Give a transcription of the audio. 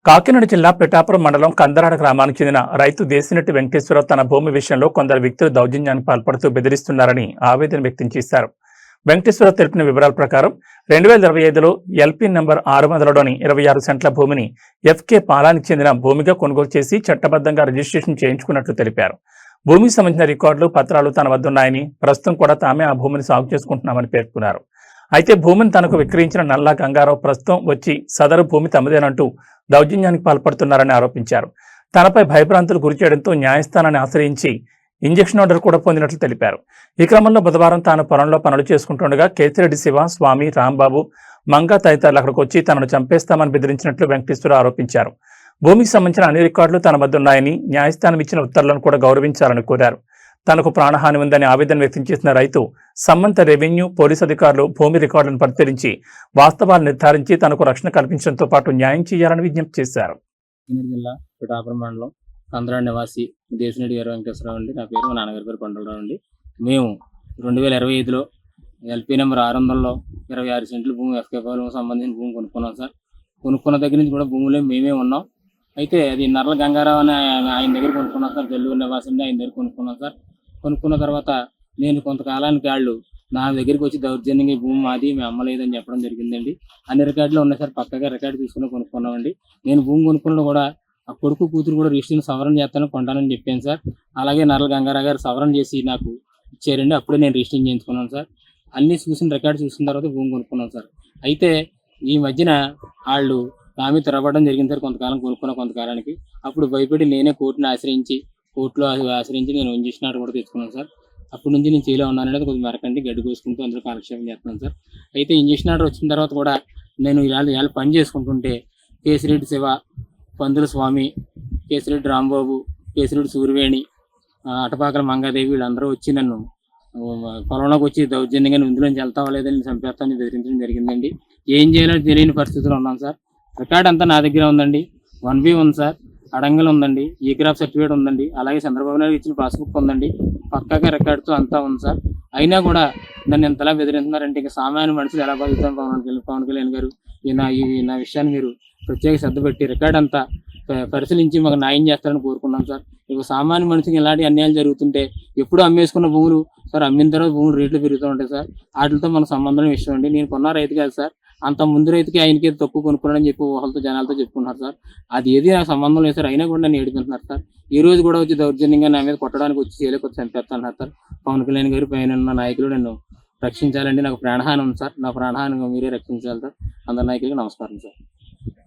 కాకినాడ జిల్లా పిఠాపురం మండలం కందరాడ గ్రామానికి చెందిన రైతు దేశినెట్టి వెంకటేశ్వరరావు తన భూమి విషయంలో కొందరు వ్యక్తులు దౌర్జన్యానికి పాల్పడుతూ బెదిరిస్తున్నారని ఆవేదన వ్యక్తం చేశారు. వెంకటేశ్వరరావు తెలిపిన వివరాల ప్రకారం 2025లో ఎల్పీ నంబర్ 600లోని 26 సెంట్ల భూమిని ఎఫ్కే పాలానికి చెందిన భూమిగా కొనుగోలు చేసి చట్టబద్ధంగా రిజిస్ట్రేషన్ చేయించుకున్నట్లు తెలిపారు. భూమికి సంబంధించిన రికార్డులు పత్రాలు తన వద్ద ఉన్నాయని, ప్రస్తుతం కూడా తామే ఆ భూమిని సాగు చేసుకుంటున్నామని పేర్కొన్నారు. అయితే భూమిని తనకు విక్రయించిన నల్లా గంగారావు ప్రస్తుతం వచ్చి సదరు భూమి తమదేనంటూ దౌర్జన్యానికి పాల్పడుతున్నారని ఆరోపించారు. తనపై భయభ్రాంతులు గురి చేయడంతో న్యాయస్థానాన్ని ఆశ్రయించి ఇంజెక్షన్ ఆర్డర్ కూడా పొందినట్లు తెలిపారు. ఈ క్రమంలో బుధవారం తాను పొలంలో పనులు చేసుకుంటుండగా కేతిరెడ్డి శివ, స్వామి, రాంబాబు, మంగా తదితరులు అక్కడికి వచ్చి తనను చంపేస్తామని బెదిరించినట్లు వెంకటేశ్వరరావు ఆరోపించారు. భూమికి సంబంధించిన అన్ని రికార్డులు తన వద్ద ఉన్నాయని, న్యాయస్థానం ఇచ్చిన ఉత్తర్వులను కూడా గౌరవించాలని కోరారు. తనకు ప్రాణహాని ఉందని ఆవేదన వ్యక్తం చేసిన రైతు సంబంధిత రెవెన్యూ, పోలీసు అధికారులు భూమి రికార్డులను పరిశీలించి వాస్తవాలు నిర్ధారించి తనకు రక్షణ కల్పించడంతో పాటు న్యాయం చేయాలని విజ్ఞప్తి చేశారు. జిల్లా పిఠాపురం మండలం కందరాడ నివాసి దేశినెట్టి వెంకటేశ్వరరావు అండి. నా పేరు మా నాన్నగారి పేరు కొండలరావు అండి. మేము 2025లో ఎల్పీ నెంబర్ 600లో 26 సెంట్లు భూమి ఎఫ్కే పాలకు సంబంధించిన భూమి కొనుక్కున్నాం సార్. కొనుక్కున్న దగ్గర నుంచి కూడా భూములే మేమే ఉన్నాం. అయితే అది నర్ల గంగారావు అని ఆయన దగ్గర కొనుక్కున్నాం సార్. జల్లూరు నివాసి ఆయన దగ్గర కొనుక్కున్నాం సార్. కొనుక్కున్న తర్వాత నేను కొంతకాలానికి వాళ్ళు నా దగ్గరికి వచ్చి దౌర్జన్యంగా భూమి మాది, మేము అమ్మలేదని చెప్పడం జరిగిందండి. అన్ని రికార్డులు ఉన్నాయి సార్. పక్కగా రికార్డు తీసుకుని కొనుక్కున్నామండి. నేను భూమి కొనుక్కున్న కూడా ఆ కొడుకు కూతురు కూడా రిజిస్ట్రేషన్ సవరణ చేస్తాను కొంటానని చెప్పాను సార్. అలాగే నర్ల గంగారావు గారు సవరణ చేసి నాకు ఇచ్చారండి. అప్పుడే నేను రిజిస్ట్రేషన్ చేయించుకున్నాను సార్. అన్ని చూసిన రికార్డు చూసిన తర్వాత భూమి కొనుక్కున్నాను సార్. అయితే ఈ మధ్యన వాళ్ళు తామే తిరగబడడం జరిగింది సార్. కొంతకాలం కొనుక్కున్న కొంతకాలానికి అప్పుడు భయపడి నేనే కోర్టులో ఆశ్రయించి నేను ఇంజక్షన్ ఆర్డర్ కూడా తెచ్చుకున్నాను సార్. అప్పటి నుంచి నేను చేయలో ఉన్నాను అనేది కొద్దిగా మరకండి గడ్డి కోసుకుంటూ అందరూ కాలక్షేపం చేస్తున్నాను సార్. అయితే ఇంజక్షన్ ఆర్డర్ వచ్చిన తర్వాత కూడా నేను ఇలా పని చేసుకుంటుంటే కేసిరెడ్డి శివ, పందుల స్వామి, కేసిరెడ్డి రాంబాబు, కేసిరెడ్డి సూర్యవేణి, అటపాకల మంగాదేవి వీళ్ళందరూ వచ్చి నన్ను పొలంలోకి వచ్చి దౌర్జన్యంగా ఇందులోంచి వెళ్తావా లేదని చంపేస్తానని బెదిరించడం జరిగిందండి. ఏం చేయాలో తెలియని పరిస్థితుల్లో ఉన్నాను సార్. రికార్డ్ అంతా నా దగ్గర ఉందండి. 1B ఉంది సార్, అడంగల్ ఉందండి, ఈ క్రాప్ సర్టిఫికేట్ ఉందండి, అలాగే చంద్రబాబు నాయుడు ఇచ్చిన పాస్బుక్ ఉందండి. పక్కాగా రికార్డుతో అంతా ఉంది సార్. అయినా కూడా నన్ను ఎంతలా బెదిరిస్తున్నారంటే ఇంకా సామాన్య మనుషులు ఎలా బతుకుతాం. పవన్ కళ్యాణ్ గారు నా విషయాన్ని మీరు ప్రత్యేక శ్రద్ధ పెట్టి రికార్డ్ అంతా పరిశీలించి మాకు న్యాయం చేస్తారని కోరుకున్నాం సార్. ఇక సామాన్య మనిషికి ఇలాంటి అన్యాయాలు జరుగుతుంటే ఎప్పుడు అమ్మేసుకున్న భూములు సార్, అమ్మిన తర్వాత భూములు రేట్లు పెరుగుతూ ఉంటాయి సార్. వాటితో మనకు సంబంధం విషయం అండి. నేను కొన్న రైతు కాదు సార్. అంత ముందు రైతుకి ఆయనకి తక్కువ కొనుక్కున్నాడని చెప్పి ఊహలతో జనాలతో చెప్పుకున్నారు సార్. అది ఏది నాకు సంబంధం లేదు సార్. అయినా కూడా నన్ను ఏడిపిస్తున్నారు సార్. ఈ రోజు కూడా వచ్చి దౌర్జన్యంగా నా మీద కొట్టడానికి వచ్చి చేయలేక వచ్చి చంపేస్తున్నారు సార్. పవన్ కళ్యాణ్ గారి పైన ఉన్న నాయకులు నన్ను రక్షించాలండి. నాకు ప్రాణహాని ఉంది సార్. నా ప్రాణహాని మీరే రక్షించాలి సార్. అందరి నాయకులకి నమస్కారం సార్.